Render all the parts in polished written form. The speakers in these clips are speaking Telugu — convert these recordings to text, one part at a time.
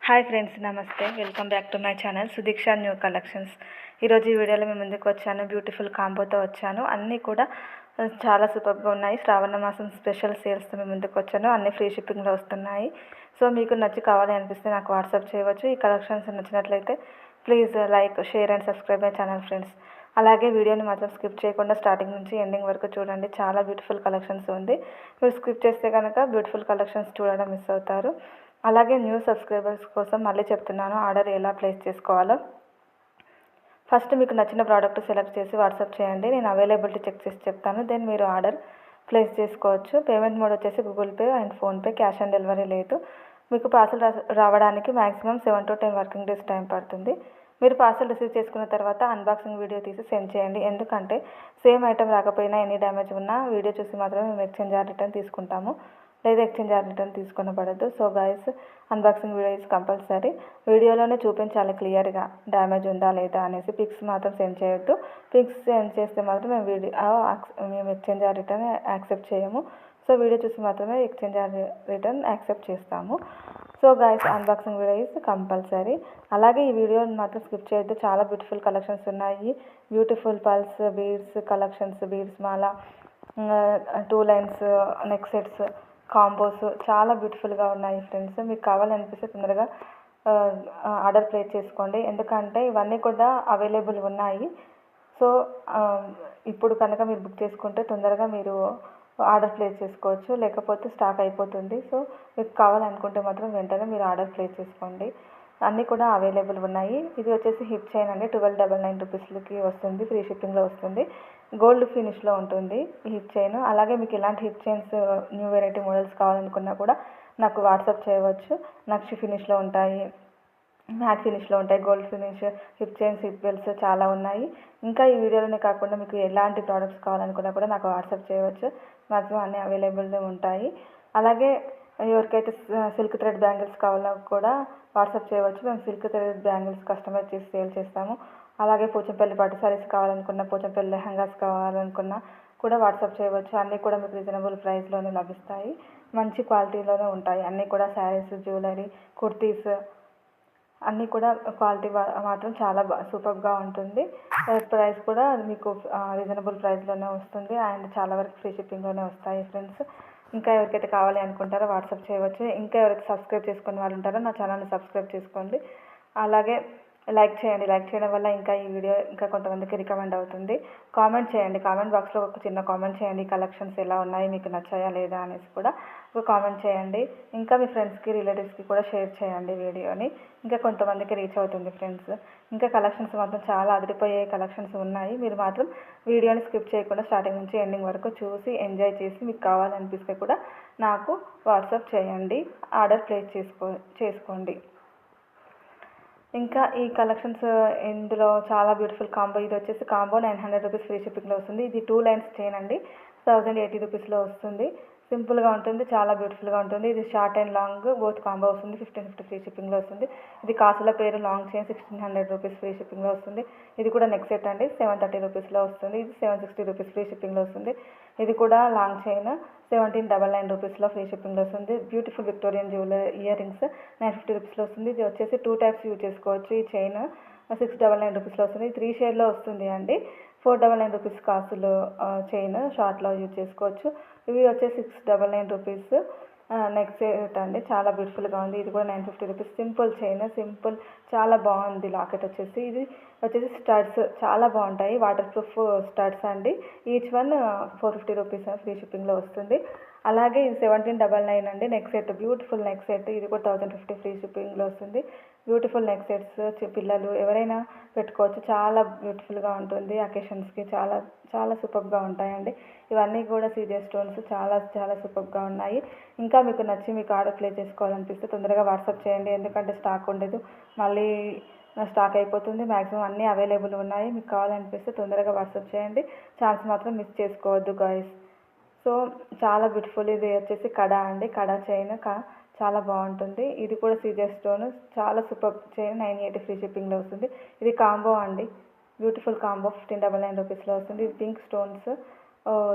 హాయ్ ఫ్రెండ్స్, నమస్తే. Welcome back to my channel Sudiksha new collections. ఈరోజు ఈ వీడియోలో మేము ముందుకు వచ్చాను. బ్యూటిఫుల్ కాంబోతో వచ్చాను. అన్నీ కూడా చాలా సూపర్గా ఉన్నాయి. శ్రావణ మాసం స్పెషల్ సేల్స్తో మేము ముందుకు వచ్చాను. అన్నీ ఫ్రీ షిప్పింగ్లో వస్తున్నాయి. సో మీకు నచ్చి కావాలి అనిపిస్తే నాకు వాట్సాప్ చేయవచ్చు. ఈ కలెక్షన్స్ నచ్చినట్లయితే please like, share and subscribe my channel friends. అలాగే వీడియోని మాత్రం స్కిప్ చేయకుండా స్టార్టింగ్ నుంచి ఎండింగ్ వరకు చూడండి. చాలా బ్యూటిఫుల్ కలెక్షన్స్ ఉంది. మీరు స్కిప్ చేస్తే కనుక బ్యూటిఫుల్ కలెక్షన్స్ చూడడం మిస్ అవుతారు. అలాగే న్యూ సబ్స్క్రైబర్స్ కోసం మళ్ళీ చెప్తున్నాను, ఆర్డర్ ఎలా ప్లేస్ చేసుకోవాలో. ఫస్ట్ మీకు నచ్చిన ప్రోడక్ట్ సెలెక్ట్ చేసి వాట్సాప్ చేయండి. నేను అవైలబిలిటీ చెక్ చేసి చెప్తాను. దెన్ మీరు ఆర్డర్ ప్లేస్ చేసుకోవచ్చు. పేమెంట్ మోడ్ వచ్చేసి Google pay and PhonePe. Cash on delivery లేదు. మీకు పార్సల్ రావడానికి maximum 7 to 10 working days time పడుతుంది. మీరు పార్సల్ రిసీవ్ చేసుకున్న తర్వాత అన్బాక్సింగ్ వీడియో తీసి సెండ్ చేయండి. ఎందుకంటే సేమ్ ఐటెం రాకపోయినా ఎనీ డ్యామేజ్ ఉన్నా వీడియో చూసి మాత్రమే మేము ఎక్స్చేంజ్ ఆర్ రిటర్న్ తీసుకుంటాము, లేదా ఎక్స్చేంజ్ ఆర్ రిటర్న్ తీసుకొనబడద్దు. So guys, unboxing video is compulsory. వీడియోలోనే చూపించాలి క్లియర్గా డ్యామేజ్ ఉందా లేదా అనేసి. పిక్స్ మాత్రం సెండ్ చేయొద్దు. పిక్స్ సెండ్ చేస్తే మాత్రం మేము ఎక్స్చేంజ్ ఆర్ రిటర్న్ యాక్సెప్ట్ చేయము. సో వీడియో చూసి మాత్రమే ఎక్స్చేంజ్ ఆర్ రిటర్న్ యాక్సెప్ట్ చేస్తాము. So guys, unboxing video is compulsory. అలాగే ఈ వీడియోని మాత్రం స్కిప్ చేయొద్దు. చాలా బ్యూటిఫుల్ కలెక్షన్స్ ఉన్నాయి. Beautiful pearls beads collections, beads మాల, 2 లైన్స్ నెక్ సెట్స్, కాంబోస్ చాలా బ్యూటిఫుల్గా ఉన్నాయి ఫ్రెండ్స్. మీకు కావాలనిపిస్తే తొందరగా ఆర్డర్ ప్లేస్ చేసుకోండి. ఎందుకంటే ఇవన్నీ కూడా అవైలబుల్ ఉన్నాయి. సో ఇప్పుడు కనుక మీరు బుక్ చేసుకుంటే తొందరగా మీరు ఆర్డర్ ప్లేస్ చేసుకోవచ్చు, లేకపోతే స్టాక్ అయిపోతుంది. సో మీకు కావాలనుకుంటే మాత్రం వెంటనే మీరు ఆర్డర్ ప్లేస్ చేసుకోండి. అన్నీ కూడా అవైలబుల్ ఉన్నాయి. ఇది వచ్చేసి హిప్ చైన్ అండి. 1299 రూపీస్కి వస్తుంది. ఫ్రీ షిప్పింగ్లో వస్తుంది. గోల్డ్ ఫినిష్లో ఉంటుంది ఈ హిప్ చైన్. అలాగే మీకు ఇలాంటి hip chains new variety models కావాలనుకున్నా కూడా నాకు వాట్సాప్ చేయవచ్చు. నక్షి ఫినిష్లో ఉంటాయి, మ్యాట్ ఫినిష్లో ఉంటాయి, gold finish hip chains, hip belts చాలా ఉన్నాయి. ఇంకా ఈ వీడియోలోనే కాకుండా మీకు ఎలాంటి ప్రోడక్ట్స్ కావాలనుకున్నా కూడా నాకు వాట్సాప్ చేయవచ్చు. మ్యాక్సిమం అన్నీ అవైలబుల్గా ఉంటాయి. అలాగే ఎవరికైతే సిల్క్ థ్రెడ్ బ్యాంగిల్స్ కావాలో కూడా వాట్సాప్ చేయవచ్చు. మేము సిల్క్ థ్రెడ్ బ్యాంగిల్స్ కస్టమైజ్ చేసి సేల్ చేస్తాము. అలాగే పోచంపల్లి పట్టు సారీస్ కావాలనుకున్నా, పోచంపల్లి లెహంగాస్ కావాలనుకున్నా కూడా వాట్సాప్ చేయవచ్చు. అన్నీ కూడా మీకు రీజనబుల్ ప్రైస్లోనే లభిస్తాయి. మంచి క్వాలిటీలోనే ఉంటాయి. అన్నీ కూడా శారీస్, జ్యువెలరీ, కుర్తీస్ అన్నీ కూడా క్వాలిటీ మాత్రం చాలా సూపర్గా ఉంటుంది. ప్రైస్ కూడా మీకు రీజనబుల్ ప్రైస్లోనే వస్తుంది. అండ్ చాలా వరకు ఫ్రీ షిప్పింగ్లోనే వస్తాయి ఫ్రెండ్స్. ఇంకా ఎవరికైతే కావాలి అనుకుంటారో వాట్సాప్ చేయవచ్చు. ఇంకా ఎవరైతే సబ్స్క్రైబ్ చేసుకుని వాళ్ళు ఉంటారో నా ఛానల్ని సబ్స్క్రైబ్ చేసుకోండి. అలాగే లైక్ చేయండి. లైక్ చేయడం వల్ల ఇంకా ఈ వీడియో ఇంకా కొంతమందికి రికమెండ్ అవుతుంది. కామెంట్ చేయండి. కామెంట్ బాక్స్లో ఒక చిన్న కామెంట్ చేయండి. కలెక్షన్స్ ఎలా ఉన్నాయి, మీకు నచ్చాయా లేదా అనేసి కూడా ఒక కామెంట్ చేయండి. ఇంకా మీ ఫ్రెండ్స్కి, రిలేటివ్స్కి కూడా షేర్ చేయండి వీడియోని. ఇంకా కొంతమందికి రీచ్ అవుతుంది ఫ్రెండ్స్. ఇంకా కలెక్షన్స్ మాత్రం చాలా అదిరిపోయే కలెక్షన్స్ ఉన్నాయి. మీరు మాత్రం వీడియోని స్కిప్ చేయకుండా స్టార్టింగ్ నుంచి ఎండింగ్ వరకు చూసి ఎంజాయ్ చేసి మీకు కావాలనిపిస్తే కూడా నాకు వాట్సాప్ చేయండి. ఆర్డర్ ప్లేస్ చేసుకోండి. ఇంకా ఈ కలెక్షన్స్ ఇందులో చాలా బ్యూటిఫుల్ కాంబో. ఇది వచ్చేసి కాంబో 900 రూపీస్ ఫ్రీ షిప్పింగ్లో వస్తుంది. ఇది 2 లైన్స్ చైన్ అండి. 1080 రూపీస్లో వస్తుంది. సింపుల్గా ఉంటుంది, చాలా బ్యూటిఫుల్గా ఉంటుంది. ఇది short and long both combo వస్తుంది. 1550 ఫ్రీ షిప్పింగ్లో వస్తుంది. ఇది కాసుల పేరు లాంగ్ చైన్ 1600 రూపీస్ ఫ్రీ షిప్పింగ్లో వస్తుంది. ఇది కూడా నెక్ సెట్ అండి. 730 రూపీస్లో వస్తుంది. ఇది 760 రూపీస్ ఫ్రీ షిప్పింగ్లో వస్తుంది. ఇది కూడా లాంగ్ చైన్ 1799 రూపీస్లో ఫ్రీ షిప్పింగ్లో వస్తుంది. Beautiful Victorian jewellery ear rings 950 రూపీస్లో వస్తుంది. ఇది వచ్చేసి 2 టైప్స్ యూజ్ చేసుకోవచ్చు. ఈ చైన్ 699 రూపీస్లో వస్తుంది. 3 షేడ్లో వస్తుంది అండి. 499 రూపీస్ కాసులు చైన్ షార్ట్లో యూజ్ చేసుకోవచ్చు. ఇవి వచ్చేసి 699 రూపీస్ నెక్ సెట్ అండి. చాలా బ్యూటిఫుల్గా ఉంది. ఇది కూడా 950 రూపీస్ సింపుల్ చైన్, సింపుల్ చాలా బాగుంది. లాకెట్ వచ్చేసి ఇది వచ్చేసి స్టడ్స్ చాలా బాగుంటాయి. వాటర్ ప్రూఫ్ స్టడ్స్ అండి. ఈచ్ వన్ 450 రూపీస్ ఫ్రీ షిప్పింగ్లో వస్తుంది. అలాగే ఇది 1799 అండి. Neck set, beautiful neck set. ఇది కూడా 1050 ఫ్రీ షిప్పింగ్లో వస్తుంది. బ్యూటిఫుల్ నెక్ సెట్స్ పిల్లలు ఎవరైనా పెట్టుకోవచ్చు. చాలా బ్యూటిఫుల్గా ఉంటుంది. అకేషన్స్కి చాలా చాలా సూపర్గా ఉంటాయండి. ఇవన్నీ కూడా సీజర్ స్టోన్స్ చాలా చాలా సూపర్గా ఉన్నాయి. ఇంకా మీకు నచ్చి మీకు ఆర్డర్ ప్లేస్ చేసుకోవాలనిపిస్తే తొందరగా వాట్సాప్ చేయండి. ఎందుకంటే స్టాక్ ఉండదు, మళ్ళీ స్టాక్ అయిపోతుంది. మ్యాక్సిమం అన్నీ అవైలబుల్ ఉన్నాయి. మీకు కావాలనిపిస్తే తొందరగా వాట్సాప్ చేయండి. ఛాన్స్ మాత్రం మిస్ చేసుకోవద్దు గాయస్. సో చాలా బ్యూటిఫుల్. ఇది వచ్చేసి కడా అండి. కడా చైన్ చాలా బాగుంటుంది. ఇది కూడా సీజర్ స్టోన్ చాలా సూపర్ చైన్ 980 ఫ్రీ షిప్పింగ్లో వస్తుంది. ఇది కాంబో అండి. బ్యూటిఫుల్ కాంబో 1599 రూపీస్లో వస్తుంది. ఇది పింక్ స్టోన్స్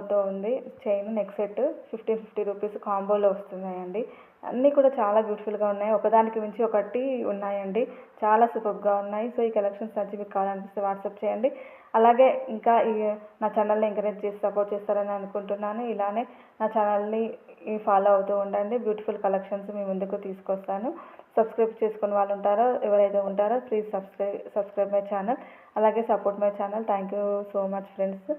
తో ఉంది చైన్. నెక్ సెట్ 1550 రూపీస్ కాంబోలో వస్తున్నాయండి. అన్నీ కూడా చాలా బ్యూటిఫుల్గా ఉన్నాయి. ఒకదానికి మించి ఒకటి ఉన్నాయండి. చాలా సూపర్గా ఉన్నాయి. సో ఈ కలెక్షన్స్ నచ్చి మీకు కావాలనిపిస్తే వాట్సాప్ చేయండి. అలాగే ఇంకా నా ఛానల్ని ఎంకరేజ్ చేసి సపోర్ట్ చేస్తారని అనుకుంటున్నాను. ఇలానే నా ఛానల్ని ఫాలో అవుతూ ఉండండి. బ్యూటిఫుల్ కలెక్షన్స్ మీ ముందుకు తీసుకొస్తాను. సబ్స్క్రైబ్ చేసుకుని వాళ్ళు ఉంటారో ఎవరైతే ఉంటారో ప్లీజ్ సబ్స్క్రైబ్ మై ఛానల్. అలాగే support my channel. Thank you so much friends.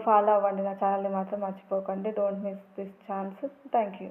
Follow అవ్వండి నా ఛానల్ని మాత్రం మర్చిపోకండి. Don't miss this chance. Thank you.